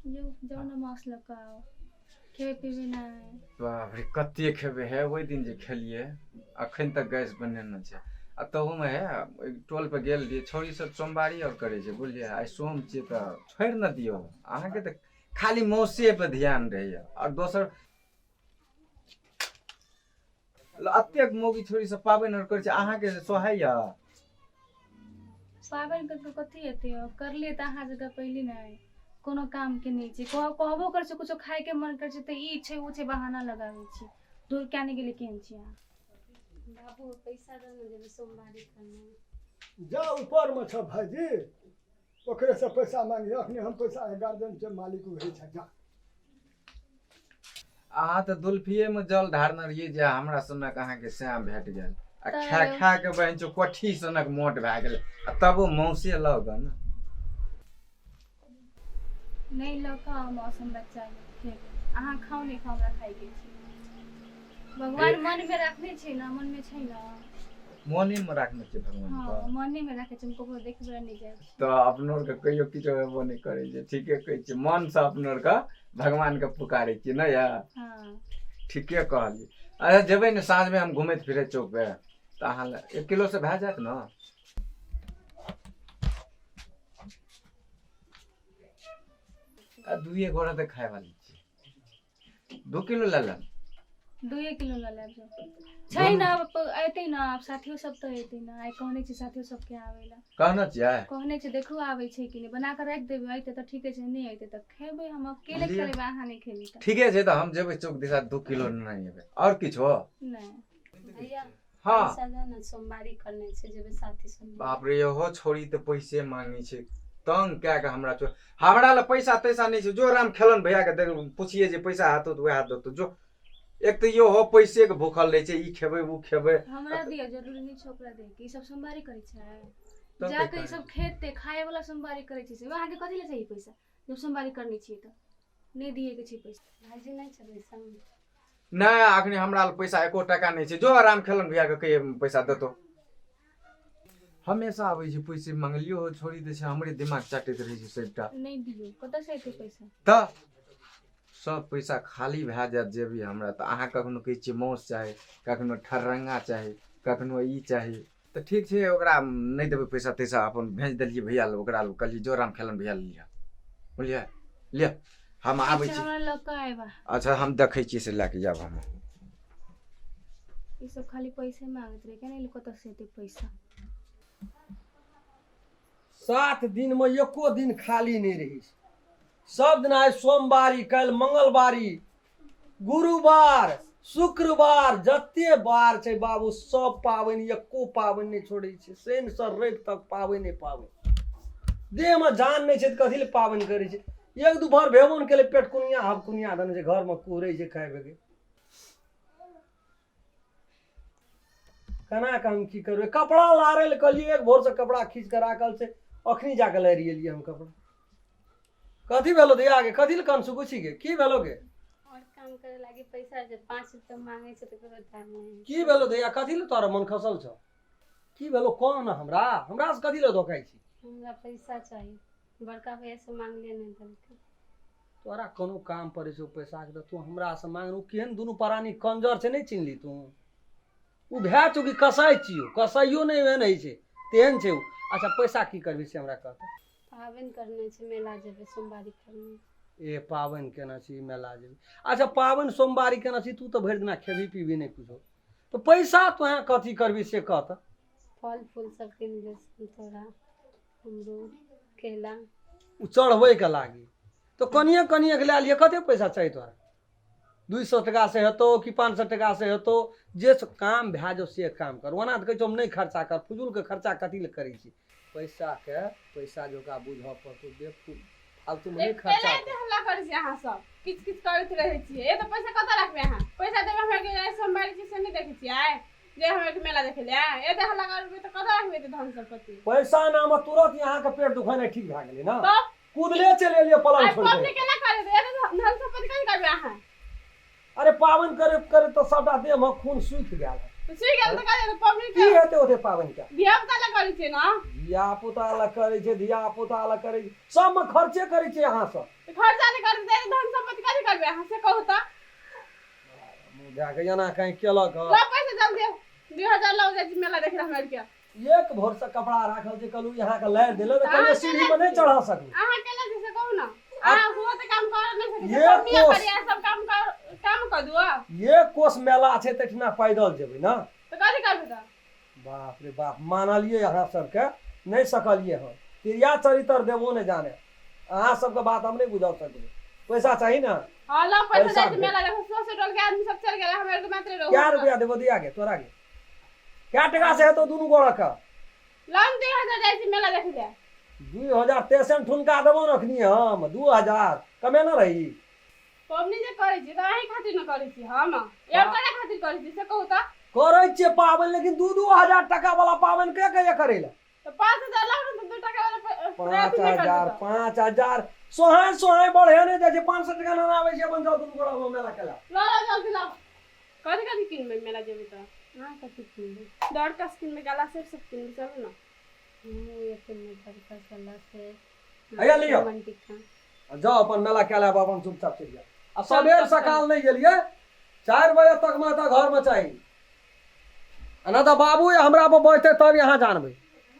यो जाऊ न मास लगाओ खेबे पीबे ना बाप रे कते खेबे है ओइ दिन जे खेलिए अखन तक गैस बनेने छै आ तहू में है टोल पे गेल रहिए छोरी सब सोमवारी और करे छै बुझलिए आइ सोम छियै त छोड़ न दियो अहाँ के त खाली मौसे पे ध्यान रहैया और दोसर अतेक मौगी छोरी सब पाबनि और करे छै अहाँ के सोहाइया पाबनि कर कथी हेतै कर लिए त अहाँ जगह पहले नहीं कोनो काम के नहीं छै कहबो कर छै कुछो खाए के मन कर छै त ई छै उ छै बहाना लगाबै छी दूर क्या नहीं गेले केहन छी अहाँ बाबू पैसा दे न जेबे सोमवारी करने जा ऊपर में छ भाईजी ओकरे से पैसा मांगिए अखने हम पैसा गार्जियन के मालिक होई छै जा अहाँ त दुल्फिए में जल ढारने रहिए जे हमरा सनक अहाँ के श्याम भेट गेल आ खा खा के बहन चो कोठी सनक मोट भए गेल आ तबो मौसे लग न नहीं लका मौसम बच्चा के अहाँ खाओ नहीं खाओ हमरा खाई के छी भगवान मन में रखने छै ना मन में छै ना मोने में राखने छै भगवान हां मने में रखे छै हमको देखबे नहीं जाय तो अपनोर के कहियो किछो हेबो नहीं करे छै ठीके कहै छै मन से अपनोर के भगवान के पुकारे छी न या हां ठीके कहली अच्छा जेबै न साँझ में हम घूमैत फिरे चौक पे त अहाँ 1 किलो से भए जात न आ 2 गोरा त खाए वाली छी 2 किलो ले लेब 2 किलो ला लेब छै ना एतै ना आप साथियो सब त एतै ना आइ कहने छी साथियो सब के आवेला कहना छियै कहने छी देखो आबै छै कि नहीं बना के रख देबै आइते त ठीके छै नहीं आइते त खेबै हम अकेले खेबै अहाँ नहीं खेबै त ठीके छै त हम जेबै चौक दिशा 2 किलो नहीं लेबै और किछ हो नहीं भैया हां पैसा दे न सोमवारी करने छै जेबै साथी सब बाप रे हो छोड़ी त पैसे मांगी छै तंग क्या के हमरा ला पैसा तैसा नहीं छै जो राम खेलन भैया के पूछिए जे पैसा हाथ तो वह हाथ दो जो एक तो यो हो पैसे के भूखल रहे छै ई खेबै उ खेबै हमरा दिया जरूरी नहीं छोकरा दे कि सब सोमवारी करे छै जाके ई सब खेते खाए वाला सोमवारी करे छै से वहां के कथि ले चाहिए पैसा जब सोमवारी करनी छी त नहीं दिए के छै पैसा भाईजी नहीं छै पैसा नहीं अखनी हमरा ला पैसा एको टका नहीं छै जो राम खेलन भैया के कहिए पैसा देतो हमेशा आबै छै पैसे मंगलियो हो छोड़ी दे छै हमरे दिमाग चाटैत रहै छै सबटा नहीं दियो कत से एते पैसा त सब पैसा खाली भए जात जे भी हमरा त अहाँ कखनो कहै छियै मौस चाही कखनो ठररंगा चाही कखनो ई चाही त ठीक छै ओकरा नहीं देबै पैसा तैसा अपन भेज देलिए भैया ल ओकरा ल कहलिए जो राम खेलन भैया लिया बोलिए ले हम आबै छी हमरा लका आइबा अच्छा हम देखै छी से लेके जाब हम ई सब खाली पैसे मांगत रहे के नहीं कत से एते पैसा 7 दिन में एको दिन खाली नहीं रही सब दिन आज सोमवारी कल मंगलवारी गुरुवार शुक्रवार जते बार छै बाबू सब पाबनि एको पाबनि नहीं छोड़े छै शनि से रवि तक पाबनि देह में जान नहीं छै त कथि ले पाबनि करे छै एक दू बार भेबो न केले पेट कुनिया हब कुनिया दने छै घर में कुरै छै खाए बेगे कना के हम की करबे कपड़ा लारे ले कहलिए एक भोर से कपड़ा खींच के राखल छै अखनी जाके ले रियलिए हम कपड़ा कथी भेलो दे आगे कथी ले कान सुकुछी के की भेलो के और काम करे लागी पैसा जे 5 रुपया मांगे छै त ककरो दाम नहीं की भेलो दे कथी ले तोरा मन खसल छ की भेलो कोन हमरा से कथी ले धोखाई छी हमरा पैसा चाहिए बड़का भैया से मांग ले नहीं देलके तोरा कोनो काम पड़े छै पैसा के तू हमरा से मांगनु केहन दुनु प्राणी कंजर छै नहीं चिन्हली तू उ भए चुकी कसाई छियो कसाईयो नहीं वे नहीं छै तेहन छै अच्छा पैसा की करबी से हमरा कहत पाबन करने छै मेला जेबे सोमवारी करने ए पावन केना छी मेला जेबी अच्छा पावन सोमवारी केना छी तू तो भरि दिना खेबी पीबी नहीं कुछो तो पैसा तो यहाँ कथी करबी से कहत फल फूल सब किन दे तोरा अमरूद केला उ चढ़बै के लागी तो कनिए कनिए के ले लिए कते पैसा चाहिए तोरा 200 टका से हेतो कि 500 टका से हेतो जे काम भए जो से काम कर ओना त कहै हम नहीं खर्चा कर फजूल के खर्चा कथी ले करै छी पैसा जोका बुझ पड़तो दे फालतू में नहीं खर्चा पहले हल्ला करै छी अहाँ सब किछ किछ करैत रहै छियै ए त पैसा कत राखबे अहाँ पैसा देबे हमरा के सोमवारी छी से नहीं देखै छियै जे हमरा के मेला देखे ले ए त हल्ला करबे त कत राखबे त धन संपत्ति पैसा ना में तुरंत यहाँ के पेट दुखाने ठीक भ गेलै ना कूदले चले लिए पलंग छोड़ के केना करे दे धन संपत्ति कथि करबे अहाँ अरे पावन करे करे तो सबटा देह में खून सूख गेल तो सुई गेल त काजे पब्लिक की हेतै ओते पाबनि के धिया पुता ला करै छै ना धिया पुता ला करै छै धिया पुता ला करै छै सब में खर्चे करै छै अहाँ सब तो खर्चा नहीं करते तेरे धन संपत्ति कथी करबे अहाँ से कहू त जाके एना कहीं केलक लो पैसे जल्दी 2000 लौ जाइ मेला देख रहा हमरा के एक भोर से कपड़ा राखल छै कहलू यहाँ के लाय देले त कहियो सीढ़ी पर नहीं चढ़ा सकू अहाँ केला जैसे कहू ना अहाँ हुआ त काम कर नहीं सके ये सब मिया कोस- करिया सब काम कर दुआ एक कोस मेला छै तठिना पैदल जेबै ना तो कथी करबे त बाप रे बाप मानलिए अहाँ सबके नहीं सकलिए हम तिरिया चरित्र देबो नहीं जाने अहाँ सबके बात हम नहीं बुझा सकबै पैसा चाहिए ना हां लो पैसा पैसा जाइ मेला देखो 100 से डोल के आदमी सब चल गेल हमरा के मात्र रहो क्या रुपया देबो दिया के तोरा के क्या टका से हेतो दुनू गोड़ा का लोन 2000 जाइ मेला देख ले 2000 तेसन ठुनका देबो रखनी हम 2000 कमे न रही पबनी जे करै छी त अहीं खातिर न करै छी हम एक करे खातिर करै छी से कहू त करे छे पाबन लेकिन 2-2000 टका वाला पाबन के करेला तो 5000 लाख तो 2 टका वाला 5000 सोहाय बढ़े ने जाय 500 टका न आवे छै अपन जाउ दुनू गोड़ा में मेला केला ला ला जल्दी ला कथी किनबे मेला जेबे त हां कथी किनबे डर का स्किन में गाला से सब किनबे चलू ना ये किनने का सल्ला से आया लियो रोमांटिक था जाओ अपन मेला केला अपन चुपचाप चल जा आ सबेर सकाल नहीं गेलिए 4 बजे तक माता घर में चाहिए ना तो बाबू हमरा पर बैठते तब यहाँ जानबे